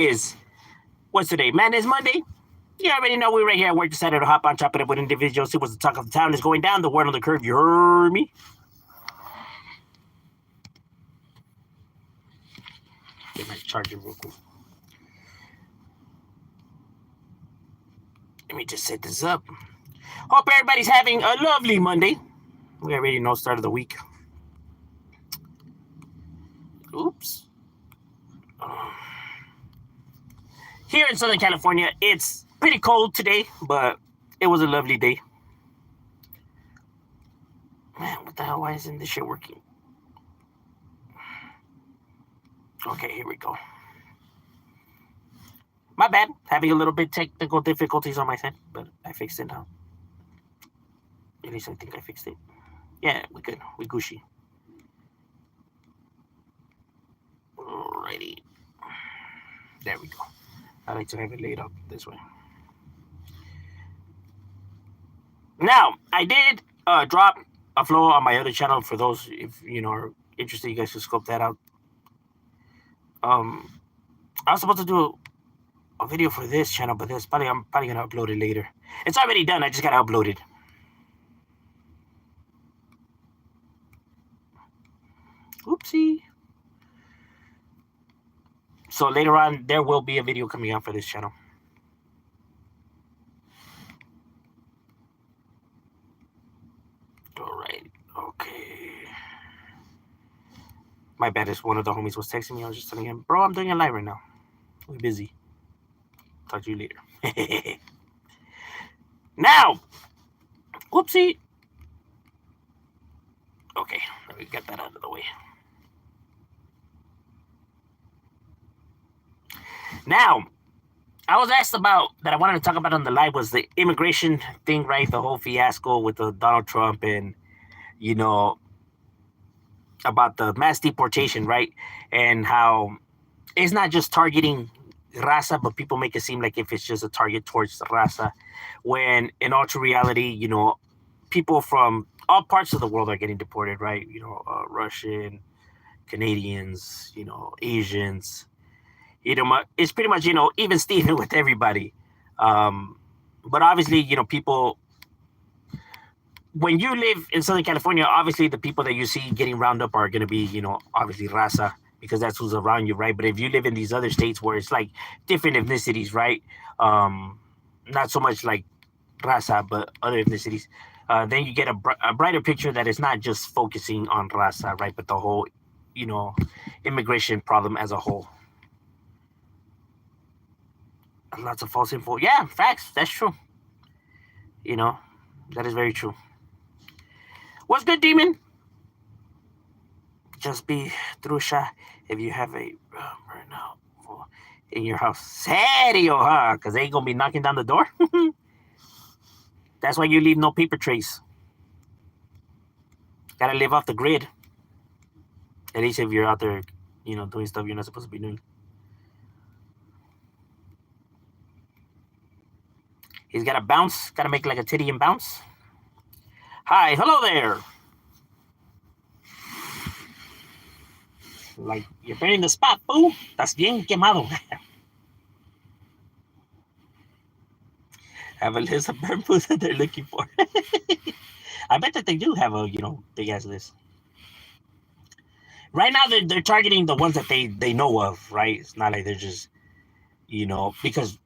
is, what's today? Man, it's Monday. You already know we're right here. We're decided to hop on top of it with individuals. See what's the talk of the town is going down. The word on the curve. You heard me? Get my charger real quick. Let me just set this up. Hope everybody's having a lovely Monday. We already know start of the week. Oops. Here in Southern California, it's pretty cold today, but it was a lovely day. Man, what the hell? Why isn't this shit working? Okay, here we go. My bad. Having a little bit technical difficulties on my side, but I fixed it now. At least I think I fixed it. Yeah, we good. We Gucci. Alrighty. There we go. I like to have it laid up this way. Now, I did drop a flow on my other channel for those if you know are interested. You guys should scope that out. I was supposed to do a video for this channel, but I'm probably gonna upload it later. It's already done. I just gotta upload it. Oopsie. So later on, there will be a video coming out for this channel. All right. Okay. My bad. Is one of the homies was texting me. I was just telling him, bro, I'm doing a live right now. We're busy. Talk to you later. Now, whoopsie. Okay, let me get that out of the way. Now, I was asked about that I wanted to talk about on the live was the immigration thing, right? The whole fiasco with the Donald Trump and, you know, about the mass deportation, right? And how it's not just targeting raza, but people make it seem like if it's just a target towards the raza, when in all true reality, you know, people from all parts of the world are getting deported, right? You know, Russian, Canadians, you know, Asians. You know, it's pretty much, you know, even Steven with everybody. But obviously, you know, people, when you live in Southern California, obviously the people that you see getting rounded up are going to be, you know, obviously raza, because that's who's around you, right? But if you live in these other states where it's like different ethnicities, right? Not so much like raza, but other ethnicities, then you get a brighter picture that it's not just focusing on raza, right? But the whole, you know, immigration problem as a whole. Lots of false info. Yeah, facts. That's true. You know, that is very true. What's good, Demon? Just be Trusha if you have a burnout in your house. Serio, huh? Because they ain't going to be knocking down the door. That's why you leave no paper trace. Gotta live off the grid. At least if you're out there, you know, doing stuff you're not supposed to be doing. He's got to bounce. Got to make like a titty and bounce. Hi, hello there. Like, you're burning the spot, boo. Estás bien quemado. Have a list of bamboos that they're looking for. I bet that they do have a, you know, big ass list. Right now, they're targeting the ones that they know of, right? It's not like they're just, you know, because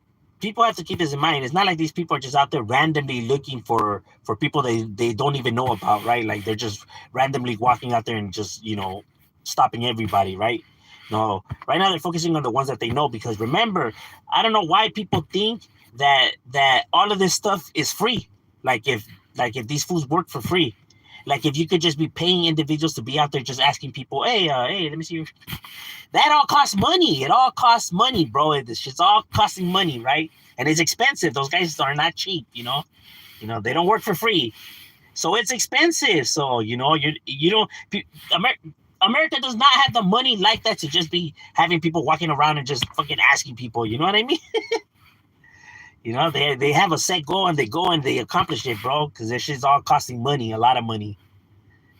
people have to keep this in mind. It's not like these people are just out there randomly looking for people they don't even know about, right? Like they're just randomly walking out there and just, you know, stopping everybody, right? No, right now they're focusing on the ones that they know, because remember, I don't know why people think that all of this stuff is free. Like if these fools work for free. Like if you could just be paying individuals to be out there just asking people, hey, let me see your... That all costs money. It all costs money, bro. This shit's all costing money, right? And it's expensive. Those guys are not cheap, you know. You know, they don't work for free. So it's expensive. So, you know, you don't... America does not have the money like that to just be having people walking around and just fucking asking people, you know what I mean? You know, they have a set goal and they go and they accomplish it, bro, because this shit's all costing money, a lot of money.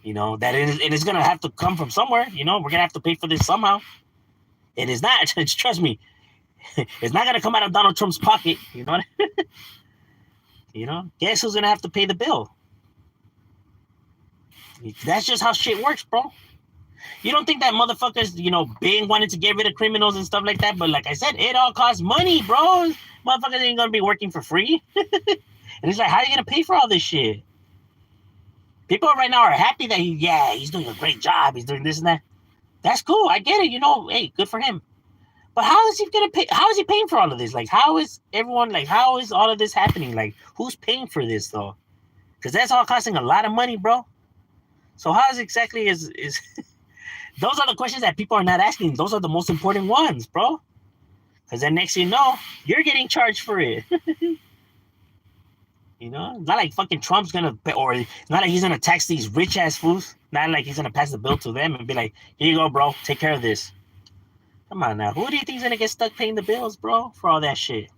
You know, that it's going to have to come from somewhere. You know, we're going to have to pay for this somehow. It is not, trust me, It's not gonna come out of Donald Trump's pocket. You know what? You know, guess who's gonna have to pay the bill? That's just how shit works, bro. You don't think that motherfuckers, you know, Bing wanted to get rid of criminals and stuff like that, but like I said, it all costs money, bro. Motherfuckers ain't gonna be working for free. And it's like, how are you gonna pay for all this shit? People right now are happy that he's doing a great job. He's doing this and that. That's cool. I get it. You know, hey, good for him. But how is he gonna pay? How is he paying for all of this? Like, how is everyone like? How is all of this happening? Like, who's paying for this though? Because that's all costing a lot of money, bro. So how is exactly is those are the questions that people are not asking. Those are the most important ones, bro. Because then next thing you know, you're getting charged for it. You know, not like fucking Trump's gonna pay, or not like he's gonna tax these rich ass fools. Not like he's gonna pass the bill to them and be like, "Here you go, bro. Take care of this." Come on now, who do you think's gonna get stuck paying the bills, bro, for all that shit?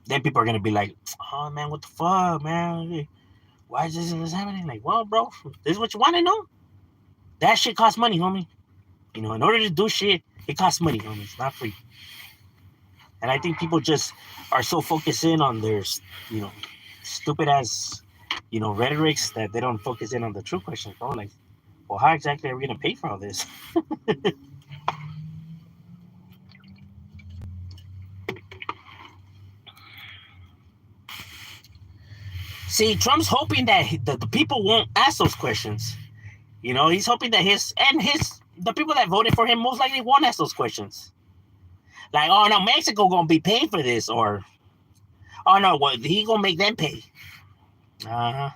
Then people are gonna be like, "Oh man, what the fuck, man? Why is this happening?" Like, well, bro, this is what you want to know. That shit costs money, homie. You know, in order to do shit, it costs money, homie. It's not free. And I think people just are so focused in on their, you know, stupid ass, you know, rhetorics that they don't focus in on the true questions, bro. Like, well, how exactly are we gonna pay for all this? See, Trump's hoping that the people won't ask those questions. You know, he's hoping that the people that voted for him most likely won't ask those questions. Like, oh no, Mexico gonna be paying for this, or oh no, well, he gonna make them pay. Uh-huh.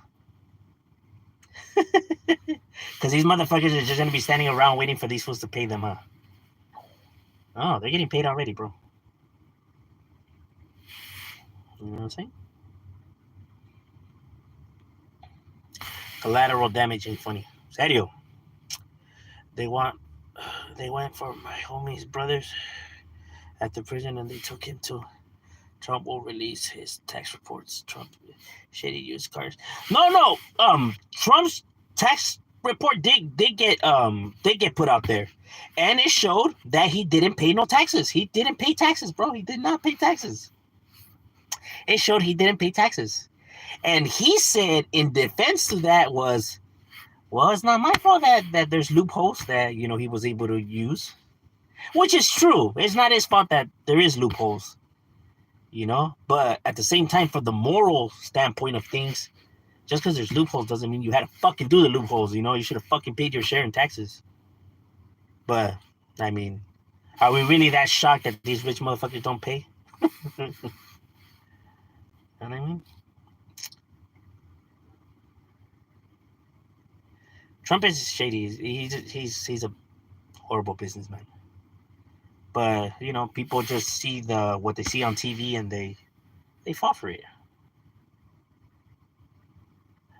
Because these motherfuckers are just gonna be standing around waiting for these fools to pay them, huh? Oh, they're getting paid already, bro. You know what I'm saying? Collateral damage ain't funny. Serio. They went for my homie's brothers at the prison and they took him to. Trump will release his tax reports. Trump shady used cars. No. Trump's tax report did get put out there, and it showed that he didn't pay no taxes. He didn't pay taxes, bro. He did not pay taxes. It showed he didn't pay taxes, and he said in defense to that was, well, it's not my fault that there's loopholes that, you know, he was able to use, which is true. It's not his fault that there is loopholes. You know, but at the same time, for the moral standpoint of things, just because there's loopholes doesn't mean you had to fucking do the loopholes. You know, you should have fucking paid your share in taxes. But I mean, are we really that shocked that these rich motherfuckers don't pay? You know what I mean? Trump is shady. He's a horrible businessman. But you know, people just see what they see on TV and they fall for it.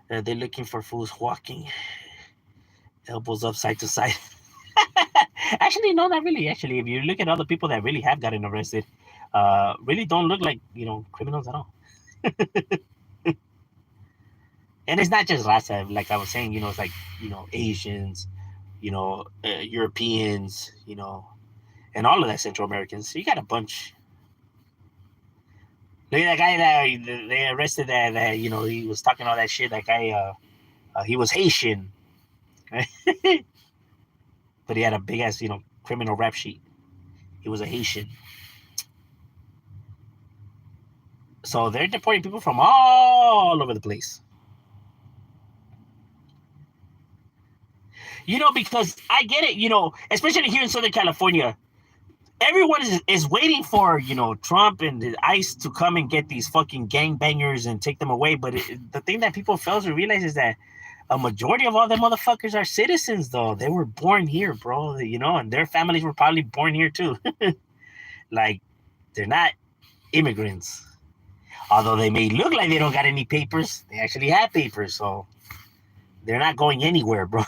They're looking for fools walking, elbows up side to side. Actually, no, not really. Actually, if you look at all the people that really have gotten arrested, really don't look like, you know, criminals at all. And it's not just raza, like I was saying, you know, it's like, you know, Asians, you know, Europeans, you know, and all of that Central Americans. So you got a bunch. Look at that guy that they arrested that you know, he was talking all that shit. That guy, he was Haitian. But he had a big ass, you know, criminal rap sheet. He was a Haitian. So they're deporting people from all over the place. You know, because I get it, you know, especially here in Southern California, everyone is waiting for, you know, Trump and the ICE to come and get these fucking gangbangers and take them away. But the thing that people fail to realize is that a majority of all the motherfuckers are citizens, though. They were born here, bro, you know, and their families were probably born here too. Like, they're not immigrants. Although they may look like they don't got any papers, they actually have papers, so they're not going anywhere, bro.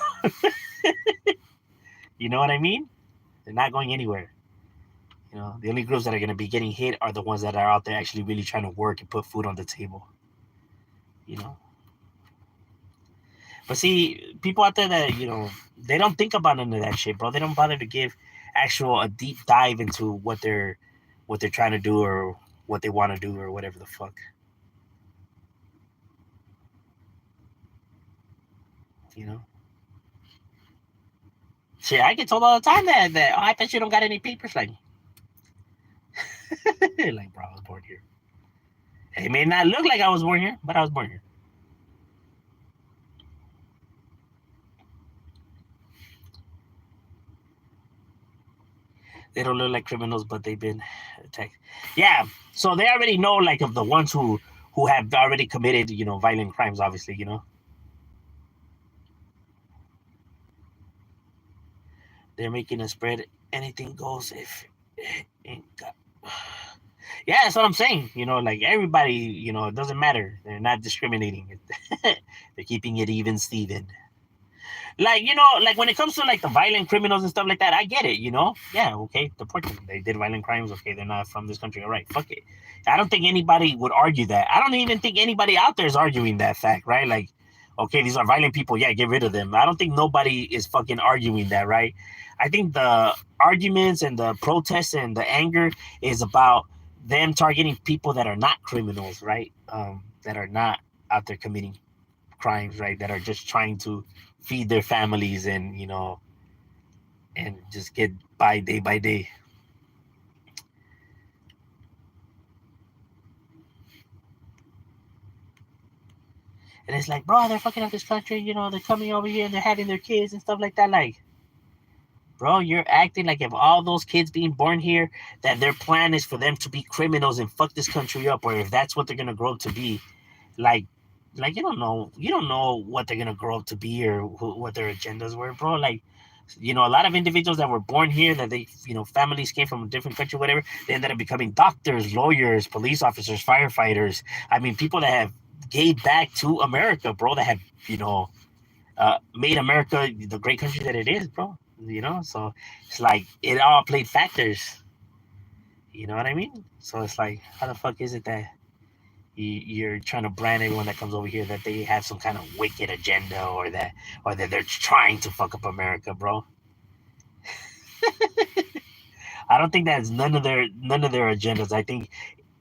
You know what I mean? They're not going anywhere. You know, the only groups that are going to be getting hit are the ones that are out there actually really trying to work and put food on the table. You know? But see, people out there that, you know, they don't think about none of that shit, bro. They don't bother to give a deep dive into what they're, what they're trying to do or what they want to do or whatever the fuck. You know. Shit, I get told all the time that oh, I bet you don't got any papers, like, like, bro, I was born here. It may not look like I was born here, but I was born here. They don't look like criminals, but they've been attacked. Yeah, so they already know, like, of the ones who have already committed, you know, violent crimes. Obviously, you know, they're making a spread. Anything goes if it ain't got. Yeah, that's what I'm saying. You know, like everybody, you know, it doesn't matter. They're not discriminating. They're keeping it even, Steven. Like, you know, like when it comes to like the violent criminals and stuff like that, I get it, you know? Yeah, okay, deport them. They did violent crimes. Okay, they're not from this country. All right, fuck it. I don't think anybody would argue that. I don't even think anybody out there is arguing that fact, right? Like, okay, these are violent people. Yeah, get rid of them. I don't think nobody is fucking arguing that, right? I think the arguments and the protests and the anger is about them targeting people that are not criminals, right? That are not out there committing crimes, right? That are just trying to feed their families and, you know, and just get by day by day. And it's like, bro, they're fucking up this country, you know, they're coming over here and they're having their kids and stuff like that. Like, bro, you're acting like if all those kids being born here, that their plan is for them to be criminals and fuck this country up, or if that's what they're gonna grow up to be. Like you don't know what they're gonna grow up to be or what their agendas were, bro. Like, you know, a lot of individuals that were born here, that they, you know, families came from a different country, whatever, they ended up becoming doctors, lawyers, police officers, firefighters. I mean, people that have gave back to America, bro, that have, you know, made America the great country that it is, bro. You know, so it's like it all played factors. You know what I mean? So it's like, how the fuck is it that you're trying to brand everyone that comes over here that they have some kind of wicked agenda, or that they're trying to fuck up America, bro? I don't think that's none of their agendas. I think,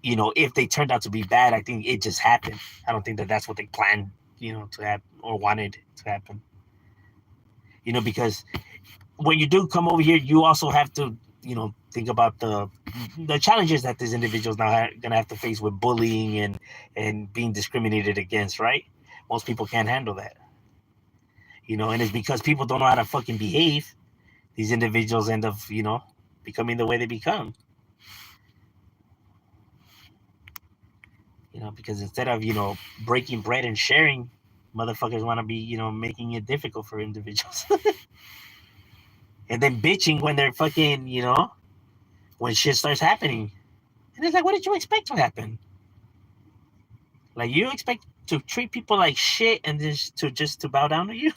you know, if they turned out to be bad, I think it just happened. I don't think that that's what they planned, you know, to happen or wanted to happen. You know, because when you do come over here, you also have to, you know, think about the challenges that these individuals now are gonna have to face with bullying and being discriminated against, right? Most people can't handle that, you know, and it's because people don't know how to fucking behave. These individuals end up, you know, becoming the way they become. You know, because instead of, you know, breaking bread and sharing, motherfuckers want to be, you know, making it difficult for individuals. And then bitching when they're fucking, you know, when shit starts happening. And it's like, what did you expect to happen? Like, you expect to treat people like shit and just to bow down to you?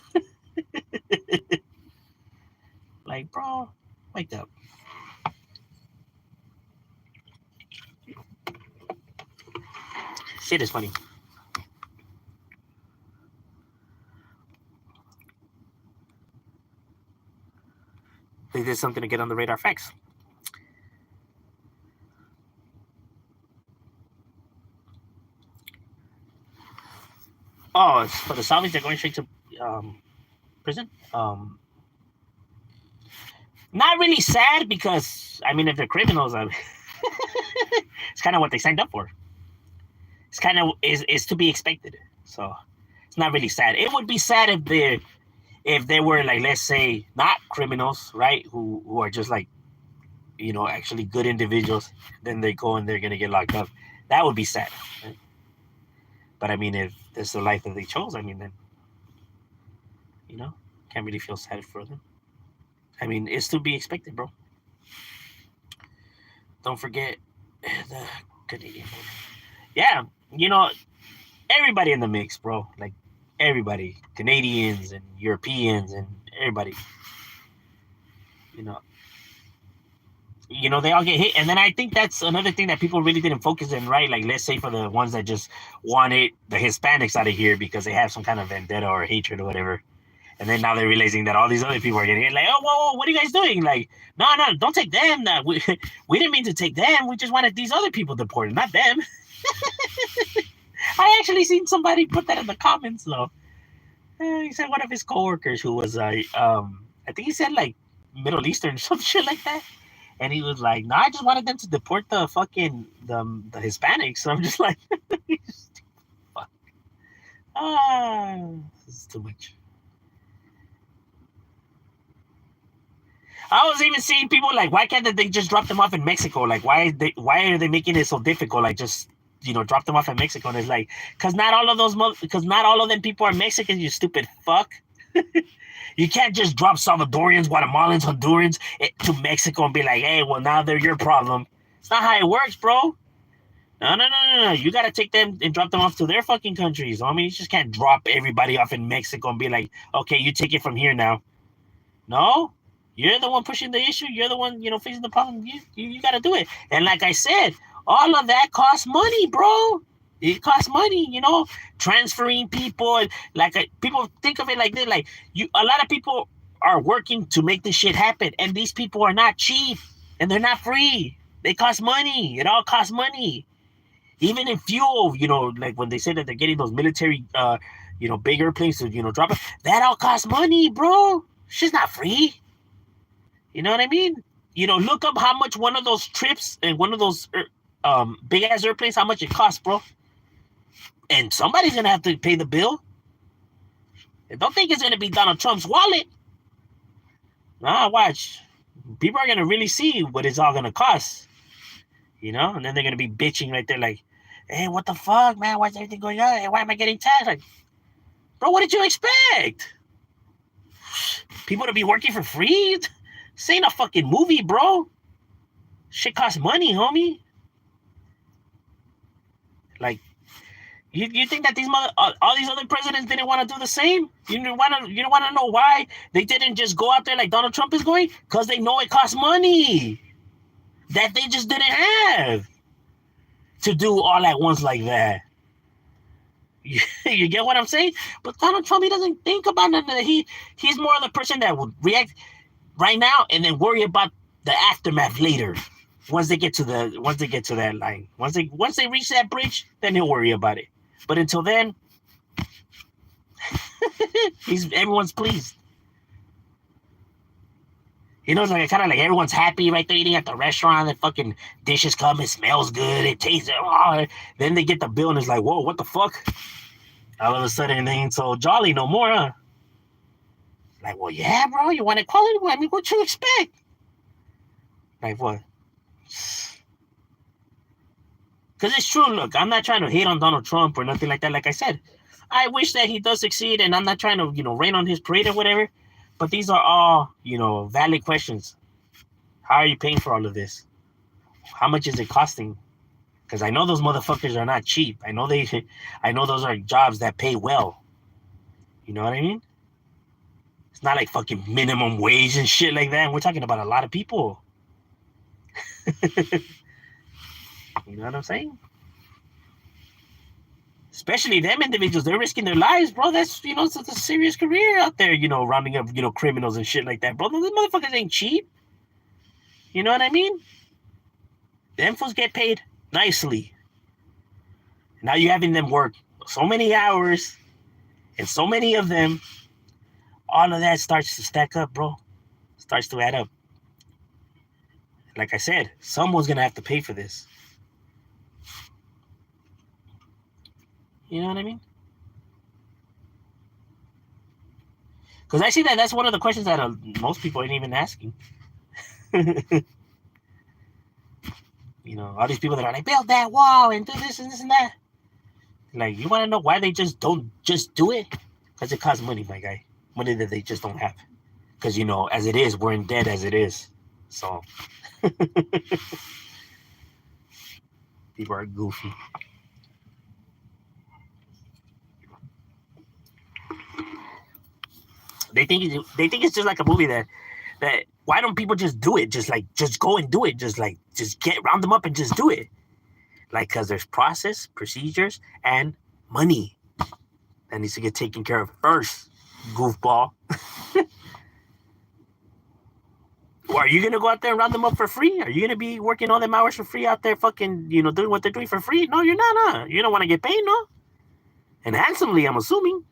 Like, bro, wake up. Shit is funny. They did something to get on the radar facts. Oh, it's for the Saudis, they're going straight to prison. Not really sad because, I mean, if they're criminals, it's kind of what they signed up for. It's kind of is to be expected. So it's not really sad. It would be sad if they were, like, let's say, not criminals, right? Who are just like, you know, actually good individuals. Then they go and they're gonna get locked up. That would be sad. Right? But I mean, if it's the life that they chose, I mean, then, you know, can't really feel sad for them. I mean, it's to be expected, bro. Don't forget the Canadian border. Yeah, you know, everybody in the mix, bro. Like, everybody, Canadians and Europeans and everybody. You know, they all get hit. And then I think that's another thing that people really didn't focus on, right? Like, let's say for the ones that just wanted the Hispanics out of here because they have some kind of vendetta or hatred or whatever. And then now they're realizing that all these other people are getting it. Like, oh, whoa, what are you guys doing? Like, no, don't take them. No, we didn't mean to take them. We just wanted these other people deported, not them. I actually seen somebody put that in the comments though. He said one of his coworkers who was I think he said like Middle Eastern or some shit like that. And he was like, no, I just wanted them to deport the fucking the Hispanics. So I'm just like, fuck. This is too much. I was even seeing people like, why can't they just drop them off in Mexico? Like, why are they making it so difficult? Like, just drop them off in Mexico. And it's like, because not all of them people are Mexicans. You stupid fuck. You can't just drop Salvadorians, Guatemalans, Hondurans to Mexico and be like, hey, well, now they're your problem. It's not how it works, bro. No. You got to take them and drop them off to their fucking countries. I mean, you just can't drop everybody off in Mexico and be like, okay, you take it from here now. No, you're the one pushing the issue. You're the one, facing the problem. You got to do it. And like I said, all of that costs money, bro. It costs money, transferring people. And people think of it like this. Like a lot of people are working to make this shit happen. And these people are not cheap and they're not free. They cost money. It all costs money. Even in fuel, like when they say that they're getting those military, big airplanes to, drop it, that all costs money, bro. Shit's not free. You know what I mean? Look up how much one of those trips and one of those big ass airplanes, how much it costs, bro. And somebody's gonna have to pay the bill. And don't think it's gonna be Donald Trump's wallet. Nah, watch. People are gonna really see what it's all gonna cost. And then they're gonna be bitching right there, like, hey, what the fuck, man? Why's everything going on? Why am I getting taxed? Like, bro, what did you expect? People to be working for free? This ain't a fucking movie, bro. Shit costs money, homie. Like, you think that all these other presidents didn't want to do the same? You don't want to know why they didn't just go out there like Donald Trump is going? Because they know it costs money that they just didn't have to do all at once like that. You get what I'm saying? But Donald Trump, he doesn't think about nothing. He's more of the person that would react right now and then worry about the aftermath later. Once they get to that line, once they reach that bridge, then he'll worry about it. But until then, everyone's pleased. It's like kind of like everyone's happy right there eating at the restaurant. The fucking dishes come, it smells good, it tastes. Then they get the bill and it's like, whoa, what the fuck? All of a sudden, they ain't so jolly no more, huh? Like, well, yeah, bro, you want equality? I mean, what you expect? Like what? Because it's true. Look, I'm not trying to hate on Donald Trump or nothing like that. Like I said, I wish that he does succeed, and I'm not trying to, rain on his parade or whatever. But these are all, valid questions. How are you paying for all of this? How much is it costing? Because I know those motherfuckers are not cheap. I know those are jobs that pay well. You know what I mean? It's not like fucking minimum wage and shit like that. And we're talking about a lot of people. You know what I'm saying? Especially them individuals, they're risking their lives, bro. That's, it's a serious career out there, rounding up, criminals and shit like that, bro. Those motherfuckers ain't cheap. You know what I mean? Them fools get paid nicely. Now you're having them work so many hours and so many of them. All of that starts to stack up, bro. Starts to add up. Like I said, someone's going to have to pay for this. You know what I mean? Because I see that's one of the questions that most people ain't even asking. All these people that are like, build that wall and do this and this and that. Like, you want to know why they just don't just do it? Because it costs money, my guy. Money that they just don't have. Because, as it is, we're in debt as it is. So, people are goofy. They think it's just like a movie that why don't people just do it? Just go and do it. Just round them up and just do it. Like, because there's process, procedures, and money that needs to get taken care of first goofball. Or are you gonna go out there and round them up for free? Are you gonna be working all them hours for free out there, fucking, doing what they're doing for free? No, you're not. Huh? You don't want to get paid, no? And handsomely, I'm assuming.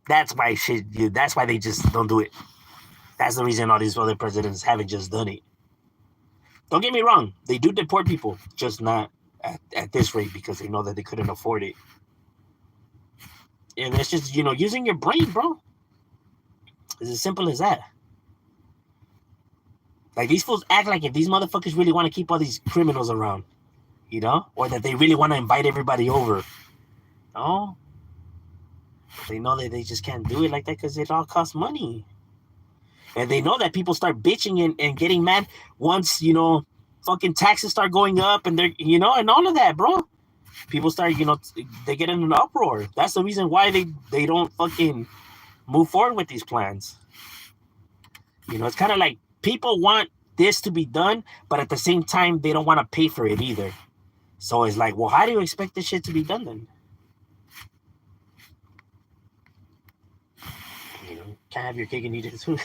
That's why shit. That's why they just don't do it. That's the reason all these other presidents haven't just done it. Don't get me wrong. They do deport people, just not at this rate because they know that they couldn't afford it. And it's just, using your brain, bro. It's as simple as that. Like, these fools act like if these motherfuckers really want to keep all these criminals around, or that they really want to invite everybody over. No. They know that they just can't do it like that because it all costs money. And they know that people start bitching and getting mad once, fucking taxes start going up and they're, and all of that, bro. People start, they get in an uproar. That's the reason why they don't fucking move forward with these plans. It's kind of like people want this to be done, but at the same time, they don't want to pay for it either. So it's like, well, how do you expect this shit to be done then? Can't have your cake and eat it too.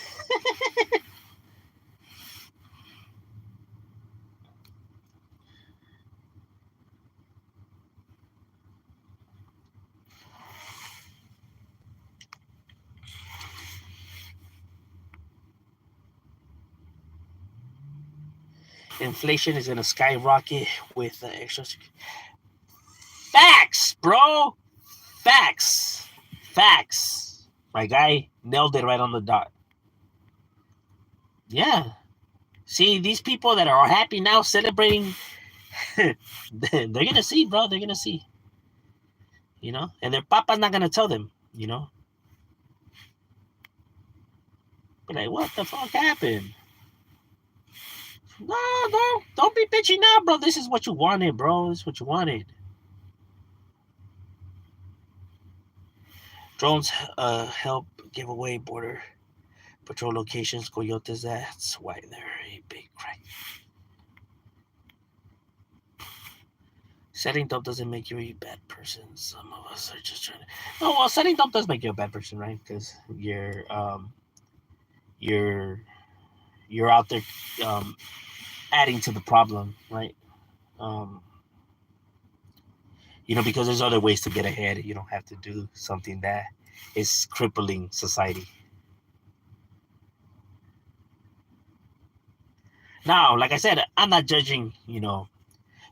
Inflation is gonna skyrocket with extra. Facts, bro. Facts. My guy nailed it right on the dot. Yeah. See, these people that are happy now celebrating, they're gonna see, bro. They're gonna see. And their papa's not gonna tell them. Be like, what the fuck happened? No, don't be bitchy now, bro. This is what you wanted, bro. This is what you wanted. Drones help give away border patrol locations, coyotes. That's why they're a big crack. Setting dope doesn't make you a bad person. Some of us are just trying to. No, well, setting dope does make you a bad person, right? Because you're out there adding to the problem, right? Because there's other ways to get ahead. You don't have to do something that is crippling society. Now, like I said, I'm not judging,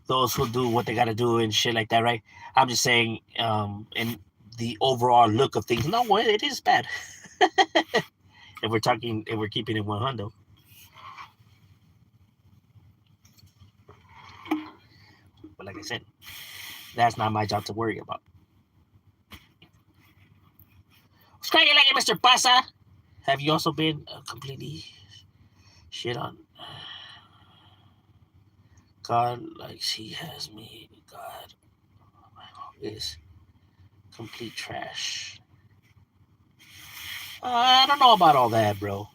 those who do what they got to do and shit like that, right? I'm just saying, in the overall look of things, no, well, it is bad. if we're keeping it 100. But like I said, that's not my job to worry about. Scrag it like it, Mr. Pasa. Have you also been completely shit on? God, like he has me. God is complete trash. I don't know about all that, bro.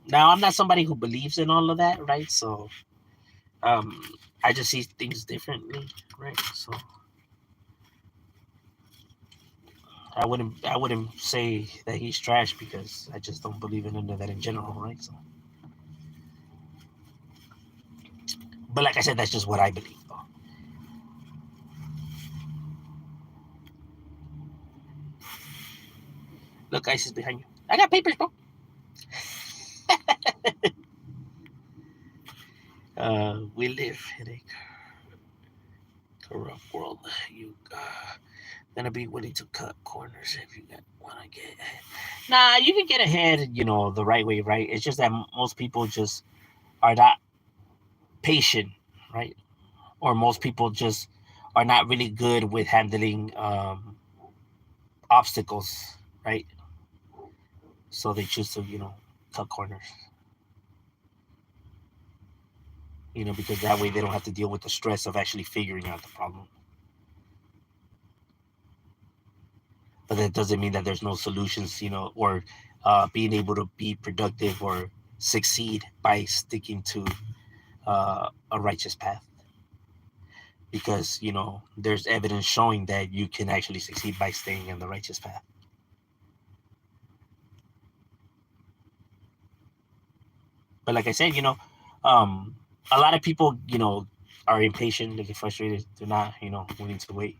Now, I'm not somebody who believes in all of that, right? So, I just see things differently, right? So, I wouldn't say that he's trash because I just don't believe in any of that in general, right? So, but like I said, that's just what I believe, though. Look, ISIS behind you. I got papers, bro. We live in a corrupt world. You gonna be willing to cut corners if you want to get ahead. Nah, you can get ahead, the right way, right? It's just that most people just are not patient, right? Or most people just are not really good with handling obstacles, right? So they choose to, cut corners. Because that way they don't have to deal with the stress of actually figuring out the problem. But that doesn't mean that there's no solutions, or being able to be productive or succeed by sticking to a righteous path. Because, there's evidence showing that you can actually succeed by staying in the righteous path. But like I said, um, a lot of people, are impatient. They get frustrated. They're not, willing to wait.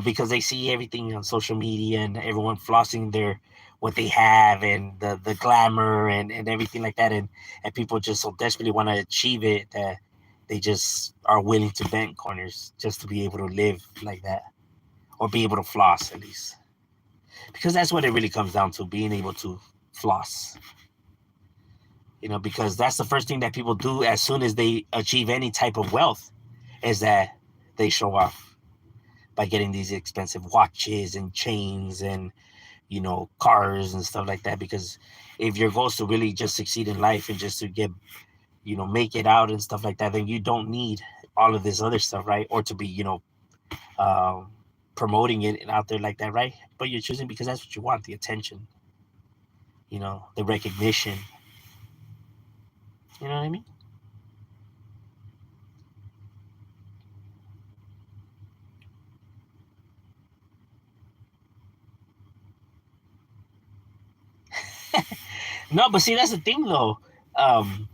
Because they see everything on social media and everyone flossing their what they have and the glamour and everything like that, and people just so desperately want to achieve it that they just are willing to bend corners just to be able to live like that or be able to floss at least, because that's what it really comes down to, being able to floss. Because that's the first thing that people do as soon as they achieve any type of wealth, is that they show off by getting these expensive watches and chains and cars and stuff like that. Because if your goal is to really just succeed in life and just to get, make it out and stuff like that, then you don't need all of this other stuff, right? Or to be, um, promoting it out there like that, right? But you're choosing because that's what you want, the attention, the recognition. You know what I mean? No, but see, that's the thing though. Um,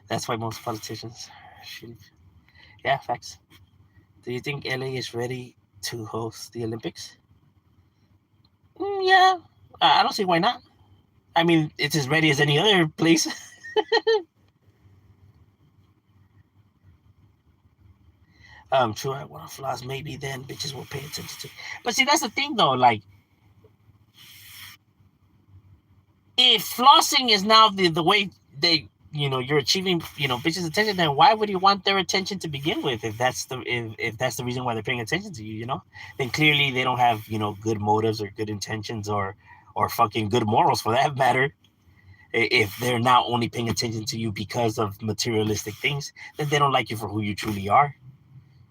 that's why most politicians should. Yeah, facts. Do you think LA is ready to host the Olympics? Yeah, I don't see why not. I mean, it's as ready as any other place. True, I want to floss. Maybe then bitches will pay attention to. But see, that's the thing though. Like, if flossing is now the way they, you're achieving, bitches' attention, then why would you want their attention to begin with? If that's the reason why they're paying attention to you, then clearly they don't have, good motives or good intentions or fucking good morals for that matter. If they're not only paying attention to you because of materialistic things, then they don't like you for who you truly are.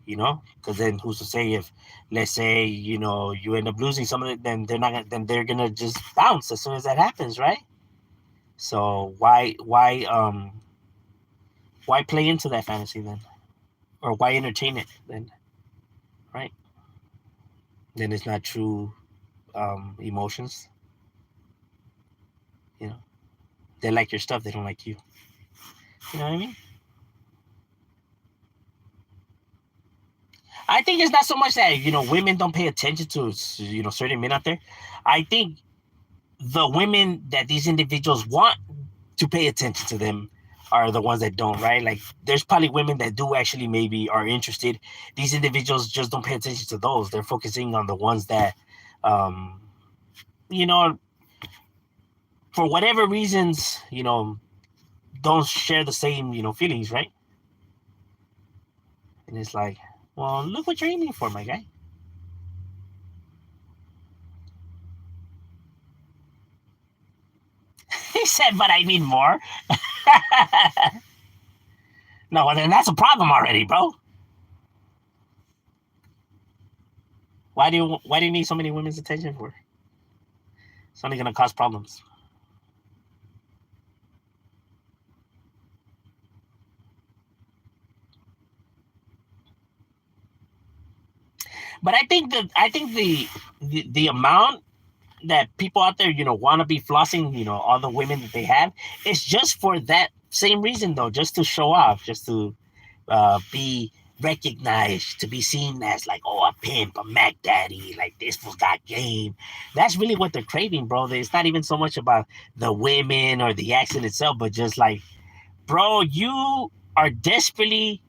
Because then who's to say if, let's say, you end up losing some of it, then they're gonna just bounce as soon as that happens, right? So why play into that fantasy then, or why entertain it then, right? Then it's not true emotions. You know, they like your stuff, they don't like you. You know what I mean? I think it's not so much that women don't pay attention to certain men out there. I think the women that these individuals want to pay attention to them are the ones that don't, right? Like, there's probably women that do actually maybe are interested. These individuals just don't pay attention to those. They're focusing on the ones that, um, you know, for whatever reasons, don't share the same, feelings, right? And it's like, well, look what you're aiming for, my guy. He said, but I need more. No, well, then that's a problem already, bro. Why do you need so many women's attention for? It's only gonna cause problems. But I think the amount that people out there, want to be flossing, all the women that they have, it's just for that same reason though, just to show off, just to be recognized, to be seen as like, oh, a pimp, a Mac Daddy, like this was got game. That's really what they're craving, bro. It's not even so much about the women or the accent itself, but just like, bro, you are desperately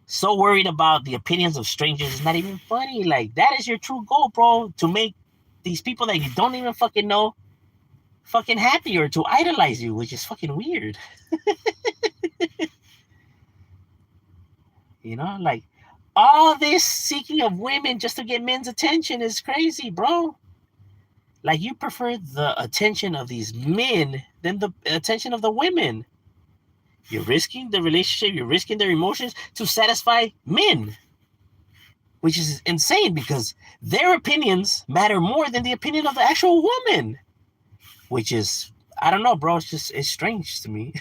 so worried about the opinions of strangers. It's not even funny. Like, that is your true goal, bro, to make these people that you don't even fucking know fucking happy, or to idolize you, which is fucking weird. Like, all this seeking of women just to get men's attention is crazy, bro. Like, you prefer the attention of these men than the attention of the women. You're risking the relationship, you're risking their emotions to satisfy men, which is insane because their opinions matter more than the opinion of the actual woman, which is, I don't know, bro. It's strange to me,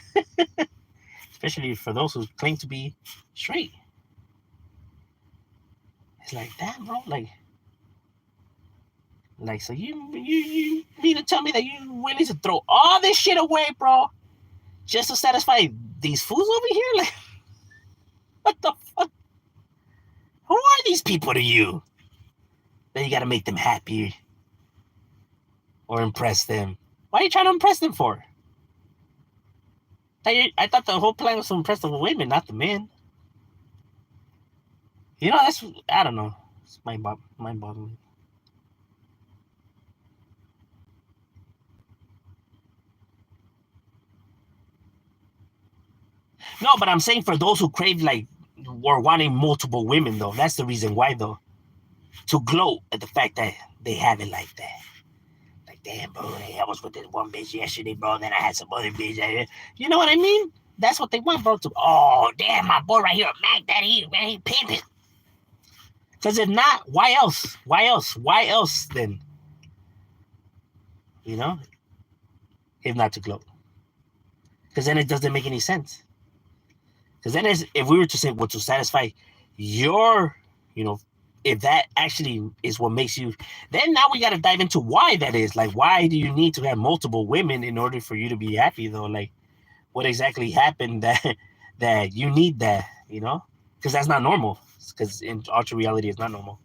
especially for those who claim to be straight. It's like that, bro. Like, Like, so you mean to tell me that you willing to throw all this shit away, bro, just to satisfy these fools over here? Like, what the fuck? Who are these people to you? That you gotta make them happy or impress them. Why are you trying to impress them for? I thought the whole plan was to impress the women, not the men. You know, that's, I don't know. It's mind-boggling. No, but I'm saying for those who crave, like, or wanting multiple women, though, that's the reason why, though. To gloat at the fact that they have it like that. Like, damn, bro, hey, I was with this one bitch yesterday, bro, then I had some other bitch. You know what I mean? That's what they want, bro. To, oh, damn, my boy right here, Mac Daddy, man, he pimping. Because if not, why else? Why else? Why else then? You know? If not to gloat. Because then it doesn't make any sense. Because then if we were to say, well, to satisfy your, you know, if that actually is what makes you, then now we got to dive into why that is. Like, why do you need to have multiple women in order for you to be happy, though? Like, what exactly happened that you need that, you know? Because that's not normal. Because in ultra reality, it's not normal,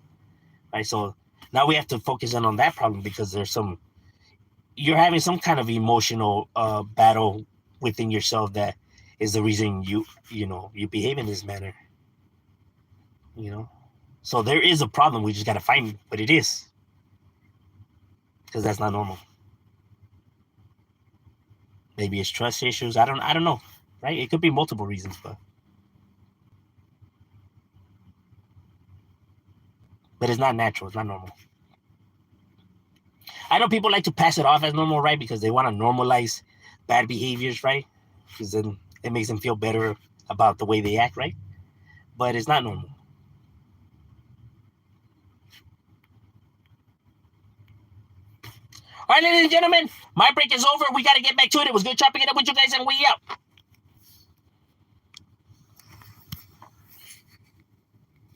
right? So now we have to focus in on that problem because you're having some kind of emotional battle within yourself that is the reason you behave in this manner, you know? So there is a problem. We just got to find what it is because that's not normal. Maybe it's trust issues. I don't know, right? It could be multiple reasons, but it's not natural. It's not normal. I know people like to pass it off as normal, right? Because they want to normalize bad behaviors, right? Because then it makes them feel better about the way they act, right? But it's not normal. All right, ladies and gentlemen, my break is over. We got to get back to it. It was good chopping it up with you guys, and we out.